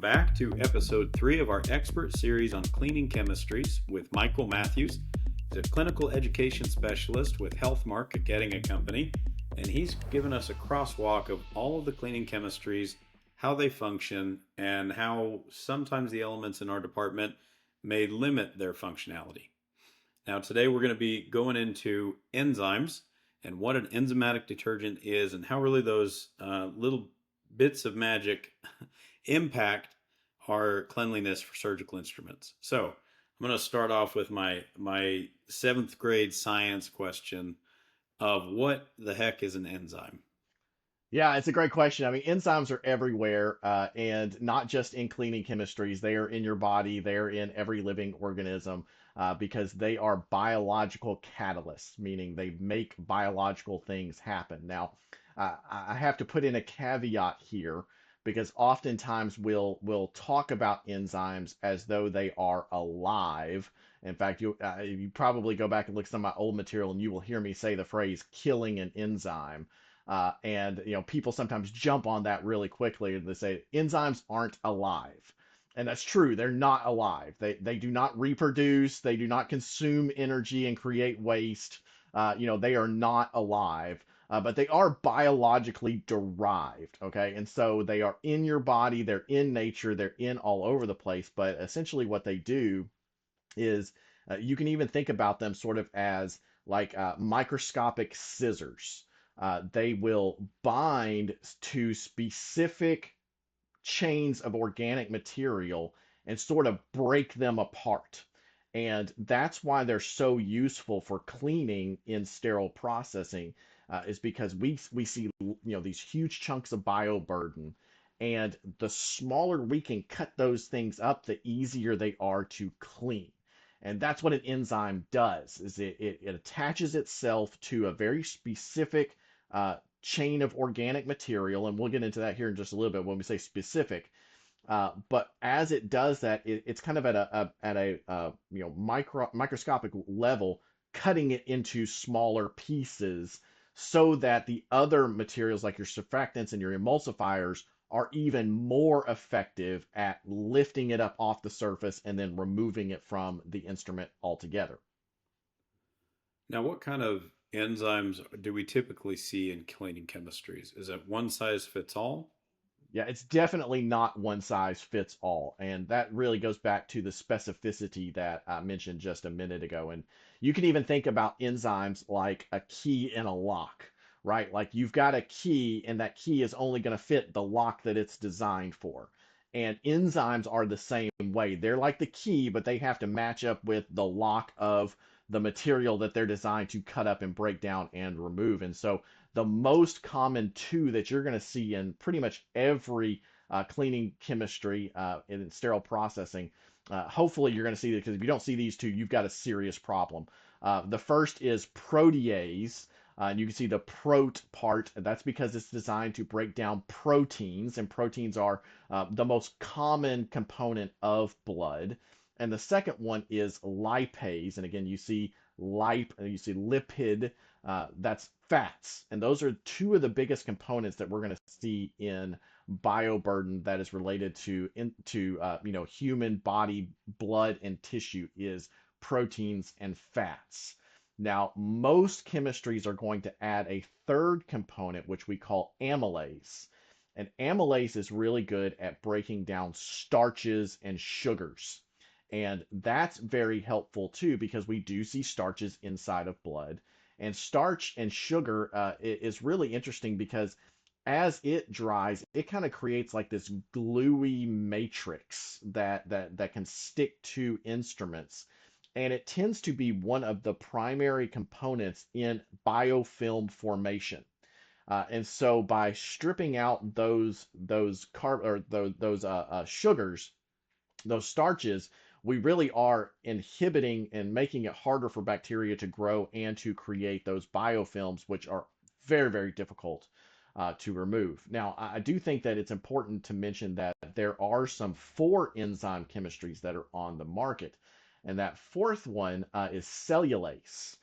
Welcome back to episode 3 of our expert series on cleaning chemistries with Michael Matthews. He's a clinical education specialist with Healthmark, a Getinge company, and he's given us a crosswalk of all of the cleaning chemistries, how they function, and how sometimes the elements in our department may limit their functionality. Now today we're going to be going into enzymes and what an enzymatic detergent is and how really those little bits of magic impact our cleanliness for surgical instruments. So I'm going to start off with my 7th grade science question of what the heck is an enzyme? Yeah, it's a great question. I mean, enzymes are everywhere, and not just in cleaning chemistries. They are in your body, they're in every living organism, because they are biological catalysts, meaning they make biological things happen. Now, I have to put in a caveat here because oftentimes we'll talk about enzymes as though they are alive. In fact, you probably go back and look at some of my old material, and you will hear me say the phrase "killing an enzyme." And people sometimes jump on that really quickly. They say enzymes aren't alive, and that's true. They're not alive. They do not reproduce. They do not consume energy and create waste. They are not alive, but they are biologically derived. Okay, and so they are in your body. They're in nature. They're in all over the place. But essentially, what they do is you can even think about them sort of as like microscopic scissors. They will bind to specific chains of organic material and sort of break them apart. And that's why they're so useful for cleaning in sterile processing, is because we see these huge chunks of bioburden, and the smaller we can cut those things up, the easier they are to clean. And that's what an enzyme does, is it attaches itself to a very specific chain of organic material, and we'll get into that here in just a little bit when we say specific. But as it does that, it's kind of at a microscopic level, cutting it into smaller pieces so that the other materials like your surfactants and your emulsifiers are even more effective at lifting it up off the surface and then removing it from the instrument altogether. Now, what kind of enzymes do we typically see in cleaning chemistries? Is it one size fits all? Yeah, it's definitely not one size fits all. And that really goes back to the specificity that I mentioned just a minute ago. And you can even think about enzymes like a key in a lock, right? Like you've got a key, and that key is only going to fit the lock that it's designed for. And enzymes are the same way. They're like the key, but they have to match up with the lock of the material that they're designed to cut up and break down and remove. And so the most common two that you're going to see in pretty much every cleaning chemistry in sterile processing. Hopefully, you're going to see it, because if you don't see these two, you've got a serious problem. The first is protease. And you can see the prot part. That's because it's designed to break down proteins, and proteins are the most common component of blood. And the second one is lipase, and again, you see lipid, that's fats. And those are two of the biggest components that we're going to see in bioburden that is related to human body blood and tissue, is proteins and fats. Now, most chemistries are going to add a third component, which we call amylase. And amylase is really good at breaking down starches and sugars. And that's very helpful too, because we do see starches inside of blood. And starch and sugar is really interesting because as it dries, it kind of creates like this gluey matrix that can stick to instruments. And it tends to be one of the primary components in biofilm formation. And so by stripping out those sugars, those starches, we really are inhibiting and making it harder for bacteria to grow and to create those biofilms, which are very, very difficult to remove. Now, I do think that it's important to mention that there are some four enzyme chemistries that are on the market. And that fourth one is cellulase.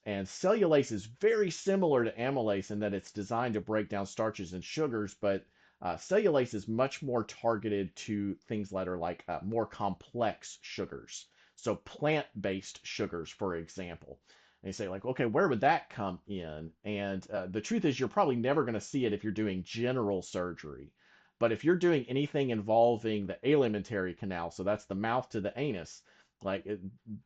And cellulase is very similar to amylase in that it's designed to break down starches and sugars, but Cellulase is much more targeted to things that are like more complex sugars. So plant-based sugars, for example. And you say like, okay, where would that come in? And the truth is, you're probably never going to see it if you're doing general surgery. But if you're doing anything involving the alimentary canal, so that's the mouth to the anus, like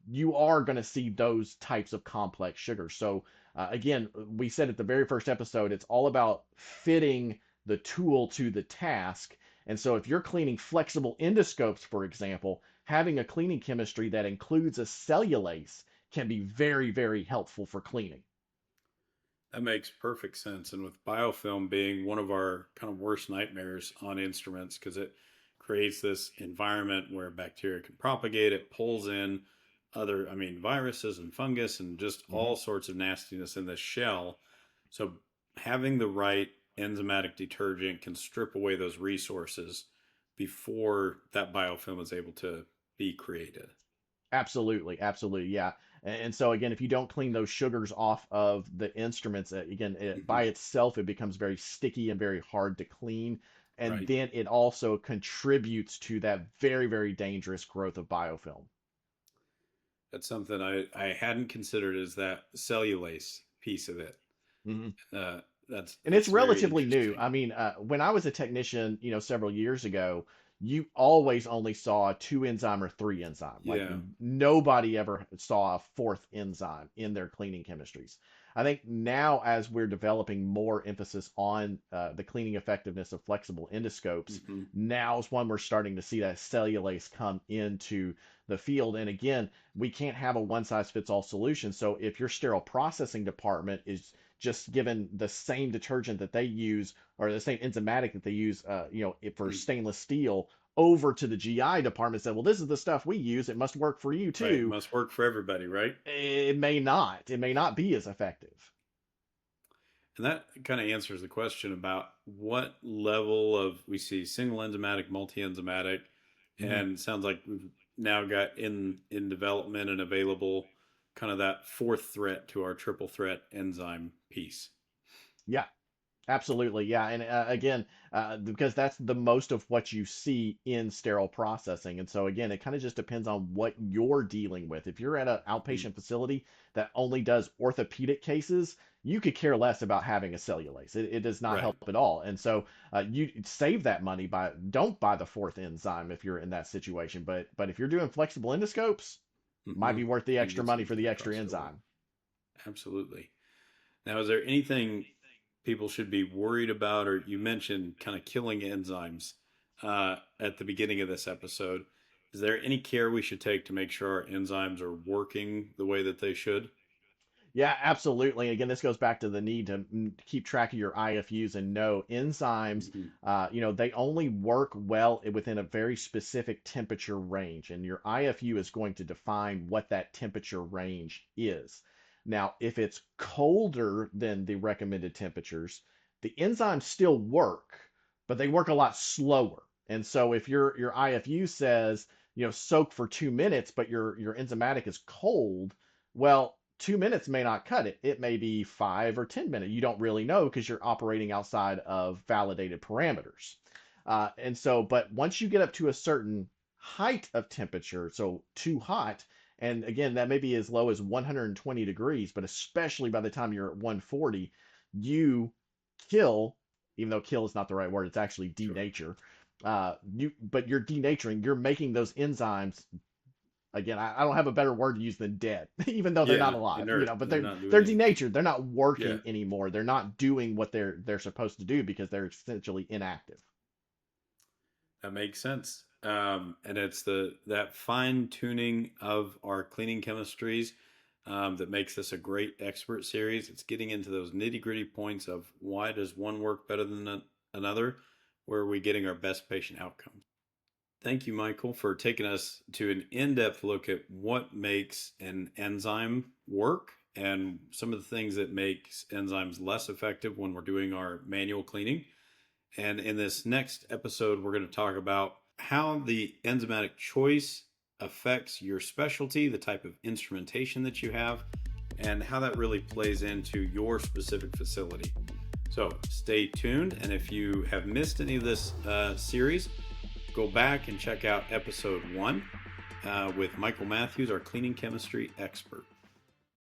you are going to see those types of complex sugars. So again, we said at the very first episode, it's all about fitting the tool to the task. And so if you're cleaning flexible endoscopes, for example, having a cleaning chemistry that includes a cellulase can be very, very helpful for cleaning. That makes perfect sense. And with biofilm being one of our kind of worst nightmares on instruments, because it creates this environment where bacteria can propagate, it pulls in other, I mean, viruses and fungus and just Mhm. all sorts of nastiness in this shell. So having the right enzymatic detergent can strip away those resources before that biofilm is able to be created. Absolutely, absolutely, yeah. And so again, if you don't clean those sugars off of the instruments, again, by Hmm. itself, it becomes very sticky and very hard to clean. And Right. then it also contributes to that very, very dangerous growth of biofilm. That's something I hadn't considered is that cellulase piece of it. Mhm. Uh, And it's that's very relatively new. interesting. I mean, when I was a technician, several years ago, you always only saw two enzyme or three enzyme. Like Yeah. nobody ever saw a fourth enzyme in their cleaning chemistries. I think now, as we're developing more emphasis on the cleaning effectiveness of flexible endoscopes, Hmm. now is when we're starting to see that cellulase come into the field. And again, we can't have a one size fits all solution. So if your sterile processing department is just given the same detergent that they use or the same enzymatic that they use, for stainless steel over to the GI department and said, well, this is the stuff we use. It must work for you Right. too. Must work for everybody, right? It may not. It may not be as effective. And that kind of answers the question about what level of we see single enzymatic, multi enzymatic, Mhm. and sounds like we've now got in development and available kind of that fourth threat to our triple threat enzyme piece. Yeah, absolutely, yeah, and again, because that's the most of what you see in sterile processing, and so again, it kind of just depends on what you're dealing with. If you're at an Hmm. outpatient facility that only does orthopedic cases, you could care less about having a cellulase. It does not Right. help at all, and so you save that money by don't buy the fourth enzyme if you're in that situation. But if you're doing flexible endoscopes, might Hmm. be worth the You can extra get money for something the that extra crosses over. enzyme. Absolutely. Now, is there anything people should be worried about, or you mentioned kind of killing enzymes at the beginning of this episode? Is there any care we should take to make sure our enzymes are working the way that they should? Yeah, absolutely. Again, this goes back to the need to keep track of your IFUs and know enzymes. Hmm. They only work well within a very specific temperature range, and your IFU is going to define what that temperature range is. Now, if it's colder than the recommended temperatures, the enzymes still work, but they work a lot slower. And so, if your IFU says soak for 2 minutes, but your enzymatic is cold, well, 2 minutes may not cut it. It may be 5 or 10 minutes. You don't really know because you're operating outside of validated parameters. And so, but once you get up to a certain height of temperature, so too hot, and again, that may be as low as 120 degrees, but especially by the time you're at 140, you kill, even though kill is not the right word, it's actually Sure. denature. But you're denaturing, you're making those enzymes again, I don't have a better word to use than dead, even though they're not Yeah, alive, inert. but They're they're not they're doing anything. denatured. They're not Yeah. working anymore. They're not doing what they're supposed to do because they're essentially inactive. That makes sense. And it's the that fine tuning of our cleaning chemistries that makes this a great expert series. It's getting into those nitty gritty points of why does one work better than another? Where are we getting our best patient outcomes? Thank you, Michael, for taking us to an in-depth look at what makes an enzyme work and some of the things that makes enzymes less effective when we're doing our manual cleaning. And in this next episode, we're going to talk about how the enzymatic choice affects your specialty, the type of instrumentation that you have, and how that really plays into your specific facility. So stay tuned, and if you have missed any of this series, go back and check out episode 1 with Michael Matthews, our cleaning chemistry expert.